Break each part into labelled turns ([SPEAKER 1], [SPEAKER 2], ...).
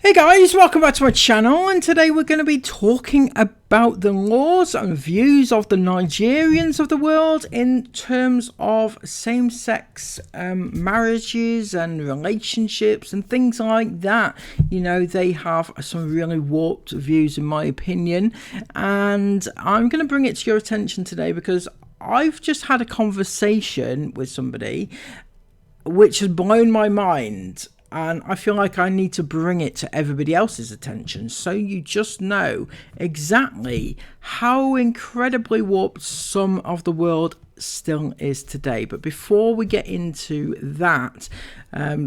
[SPEAKER 1] Hey guys, welcome back to my channel, and today we're going to be talking about the laws and views of the Nigerians of the world in terms of same-sex marriages and relationships and things like that. You know, they have some really warped views in my opinion, and I'm going to bring it to your attention today because I've just had a conversation with somebody which has blown my mind. And I feel like I need to bring it to everybody else's attention so you just know exactly how incredibly warped some of the world still is today. But before we get into that,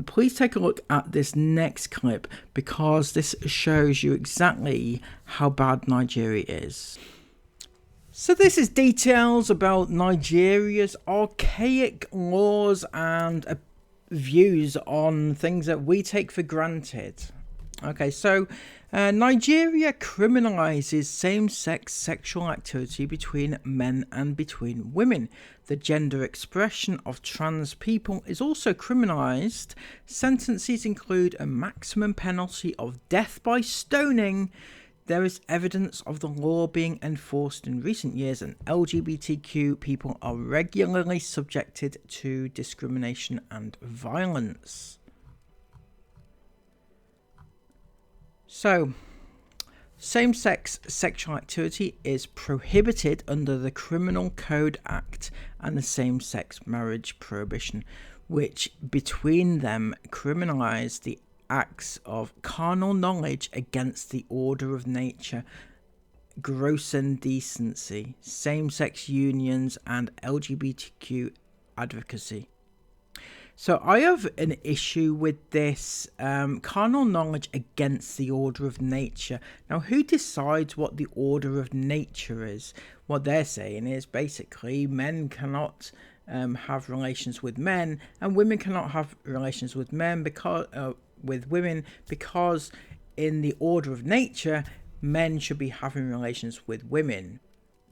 [SPEAKER 1] please take a look at this next clip because this shows you exactly how bad Nigeria is. So this is details about Nigeria's archaic laws and views on things that we take for granted. Okay, so Nigeria criminalizes same-sex sexual activity between men and between women. The gender expression of trans people is also criminalized. Sentences include a maximum penalty of death by stoning. There is evidence of the law being enforced in recent years, and LGBTQ people are regularly subjected to discrimination and violence. So, same-sex sexual activity is prohibited under the Criminal Code Act and the Same-Sex Marriage Prohibition, which between them criminalize the acts of carnal knowledge against the order of nature, gross indecency, same-sex unions, and LGBTQ advocacy. So I have an issue with this carnal knowledge against the order of nature. Now, who decides what the order of nature is? What they're saying is basically men cannot have relations with men, and women cannot have relations with men because with women, because in the order of nature men should be having relations with women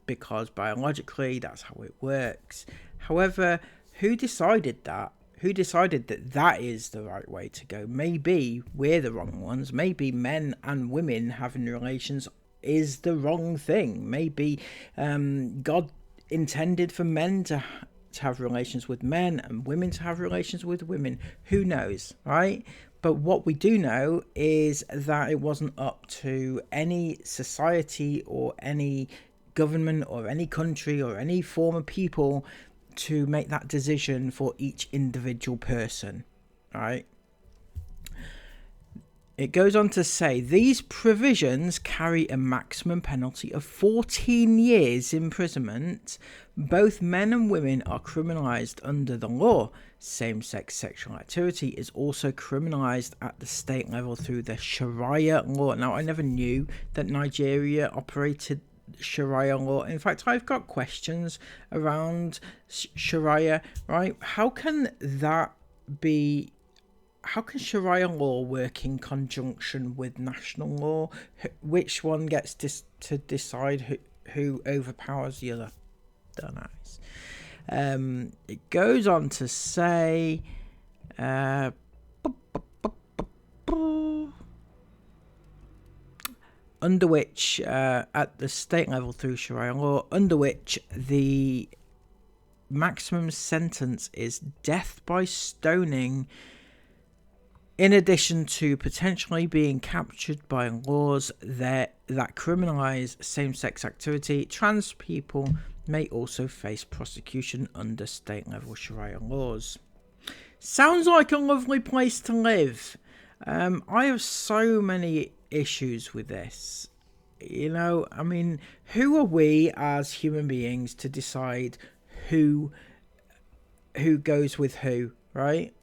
[SPEAKER 1] because biologically that's how it works. However, who decided that? Who decided that that is the right way to go? Maybe we're the wrong ones. Maybe men and women having relations is the wrong thing. Maybe God intended for men to have relations with men and women to have relations with women. Who knows, right? But what we do know is that it wasn't up to any society or any government or any country or any form of people to make that decision for each individual person, right? It goes on to say, these provisions carry a maximum penalty of 14 years imprisonment. Both men and women are criminalized under the law. Same-sex sexual activity is also criminalized at the state level through the Sharia law. Now, I never knew that Nigeria operated Sharia law. In fact, I've got questions around Sharia, right? How can Sharia law work in conjunction with national law? Which one gets to decide who overpowers the other? Don't know. It goes on to say under which at the state level through Sharia law, under which the maximum sentence is death by stoning, in addition to potentially being captured by laws that criminalize same-sex activity. Trans people may also face prosecution under state-level Sharia laws. Sounds like a lovely place to live. I have so many issues with this. You know, I mean, who are we as human beings to decide who goes with who, right?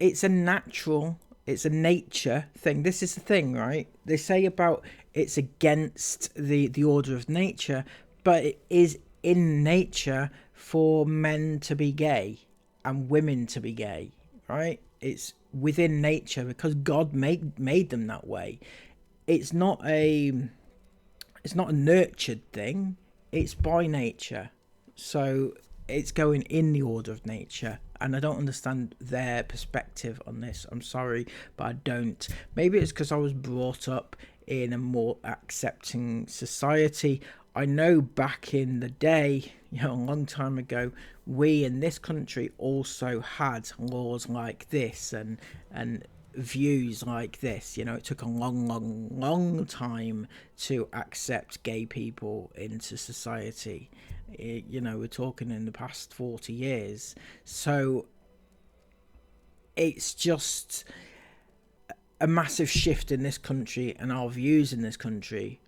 [SPEAKER 1] It's a nature thing. This is the thing, right? They say about it's against the order of nature, but it is in nature for men to be gay and women to be gay, right? It's within nature because God made them that way. It's not a nurtured thing. It's by nature. So it's going in the order of nature, and I don't understand their perspective on this. I'm sorry, but I don't. Maybe it's because I was brought up in a more accepting society. I know back in the day, a long time ago, we in this country also had laws like this and views like this. It took a long time to accept gay people into society. We're talking in the past 40 years. So it's just a massive shift in this country and our views in this country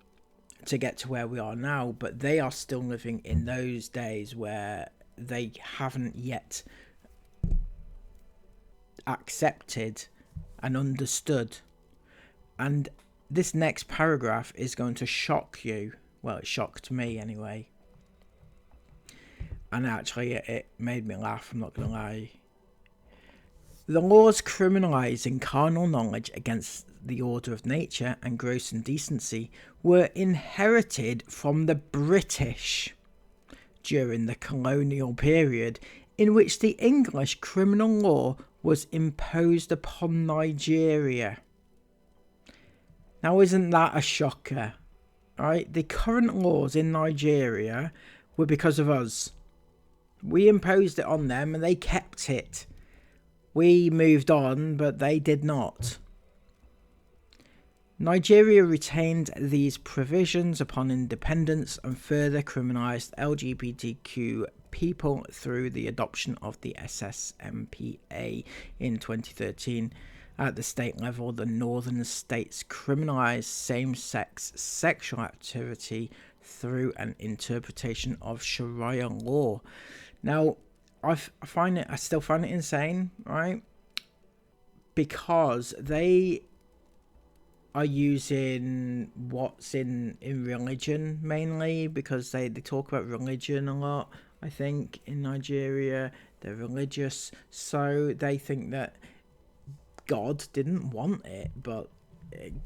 [SPEAKER 1] to get to where we are now. But they are still living in those days where they haven't yet accepted and understood. And this next paragraph is going to shock you. Well, it shocked me anyway. And actually, it made me laugh, I'm not going to lie. The laws criminalising carnal knowledge against the order of nature and gross indecency were inherited from the British during the colonial period, in which the English criminal law was imposed upon Nigeria. Now, isn't that a shocker? Right? The current laws in Nigeria were because of us. We imposed it on them and they kept it. We moved on, but they did not. Nigeria retained these provisions upon independence and further criminalised LGBTQ people through the adoption of the SSMPA in 2013. At the state level, the northern states criminalised same-sex sexual activity through an interpretation of Sharia law. Now, I still find it insane, right? Because they are using what's in religion mainly, because they talk about religion a lot, I think, in Nigeria. They're religious, so they think that God didn't want it, but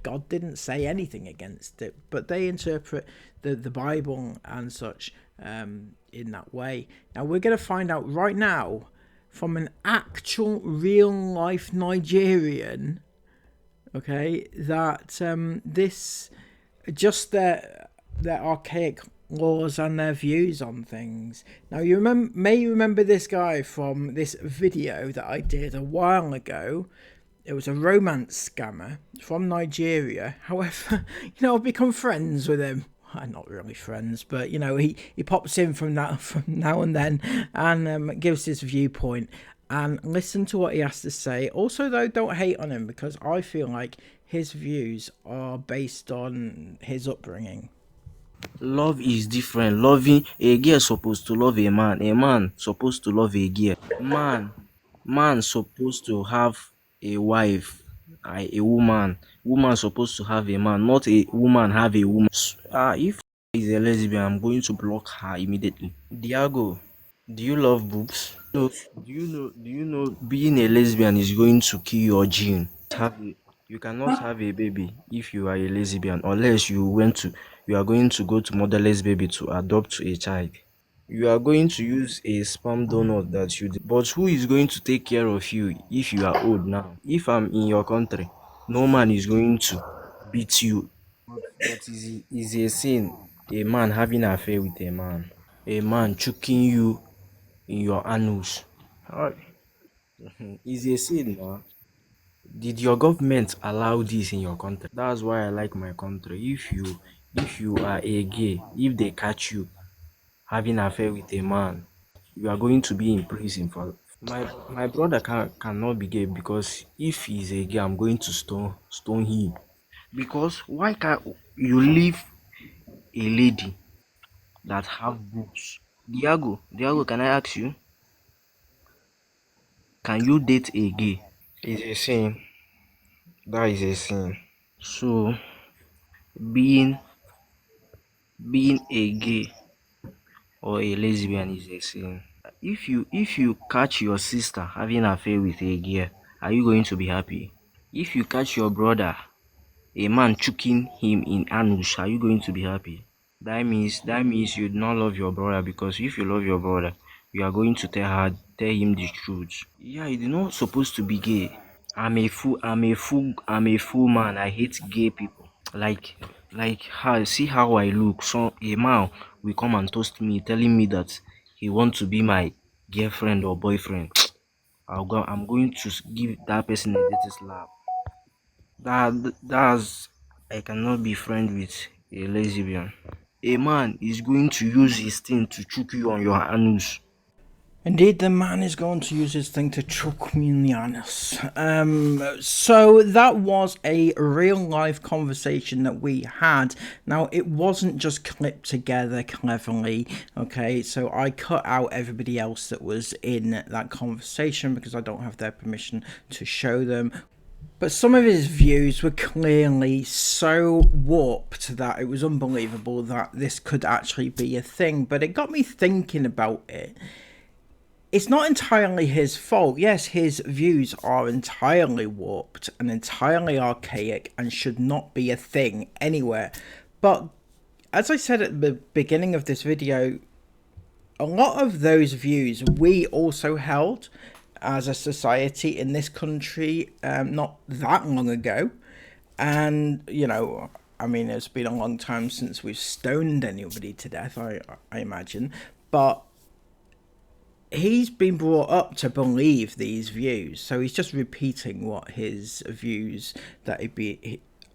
[SPEAKER 1] God didn't say anything against it, but they interpret the Bible and such in that way. Now we're going to find out right now from an actual real life Nigerian, okay, that this just their archaic laws and their views on things. Now you may remember this guy from this video that I did a while ago. It was a romance scammer from Nigeria. However, I've become friends with him. Well, not really friends, but he pops in from now and then and gives his viewpoint. And listen to what he has to say. Also, though, don't hate on him, because I feel like his views are based on his upbringing.
[SPEAKER 2] Love is different. Loving a girl supposed to love a man supposed to love a girl. Man supposed to have a wife, a woman supposed to have a man, not a woman have a woman. If is a lesbian, I'm going to block her immediately. Diago, do you love boobs? No. Do you know being a lesbian is going to kill your gene? You cannot have a baby if you are a lesbian, unless you are going to go to motherless baby to adopt a child. You are going to use a sperm donor but who is going to take care of you if you are old now? If I'm in your country, no man is going to beat you. But is a sin a man having an affair with a man choking you in your anus? How- Is a sin now. Did your government allow this in your country? That's why I like my country. If you are a gay, if they catch you having an affair with a man, you are going to be in prison for. My brother cannot be gay, because if he's a gay, I'm going to stone him. Because why can't you leave a lady that have boobs? Diago, can I ask you? Can you date a gay? It's a sin. That is a sin. So being being a gay or a lesbian is a sin. If you catch your sister having an affair with a girl, are you going to be happy? If you catch your brother, a man choking him in anus, are you going to be happy? That means you do not love your brother, because if you love your brother, You are going to tell him the truth. Yeah, you're not supposed to be gay. I'm a fool man. I hate gay people. Like how see how I look. So a man will come and toast me, telling me that he want to be my girlfriend or boyfriend. I'm going to give that person a dirty slap. That's I cannot be friend with a lesbian. A man is going to use his thing to choke you on your anus.
[SPEAKER 1] Indeed, the man is going to use his thing to choke me in the anus. So that was a real life conversation that we had. Now, it wasn't just clipped together cleverly, okay? So I cut out everybody else that was in that conversation because I don't have their permission to show them. But some of his views were clearly so warped that it was unbelievable that this could actually be a thing. But it got me thinking about it. It's not entirely his fault. Yes, his views are entirely warped and entirely archaic and should not be a thing anywhere. But as I said at the beginning of this video, a lot of those views we also held as a society in this country not that long ago. And, you know, I mean, it's been a long time since we've stoned anybody to death, I imagine. But he's been brought up to believe these views, so he's just repeating what his views that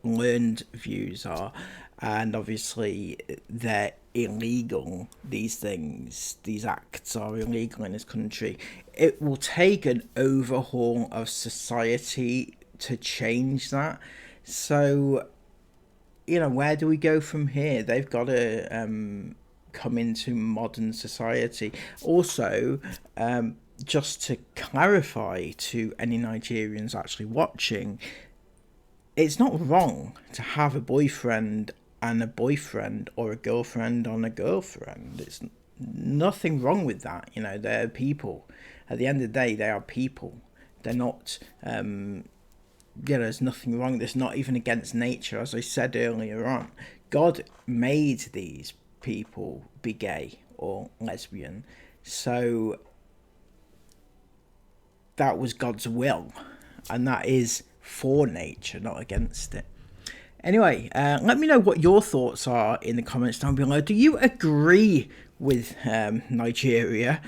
[SPEAKER 1] learned views are, and obviously they're illegal. These acts are illegal in this country. It will take an overhaul of society to change that. So, you know, where do we go from here? They've got to come into modern society. Also, just to clarify to any Nigerians actually watching, it's not wrong to have a boyfriend and a boyfriend, or a girlfriend on a girlfriend. It's nothing wrong with that. You know, they're people. At the end of the day, they are people. They're not there's nothing wrong. There's not even against nature. As I said earlier on, God made these people be gay or lesbian, so that was God's will, and that is for nature, not against it. Anyway, let me know what your thoughts are in the comments down below. Do you agree with Nigeria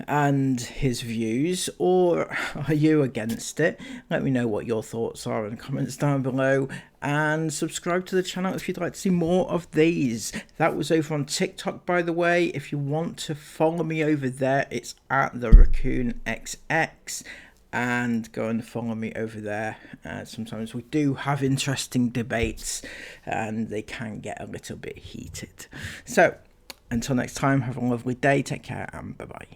[SPEAKER 1] and his views, or are you against it? Let me know what your thoughts are in the comments down below, and subscribe to the channel if you'd like to see more of these. That was over on TikTok, by the way. If you want to follow me over there, it's at the Raccoon XX, and go and follow me over there. Sometimes we do have interesting debates and they can get a little bit heated. So until next time, have a lovely day, take care, and bye bye.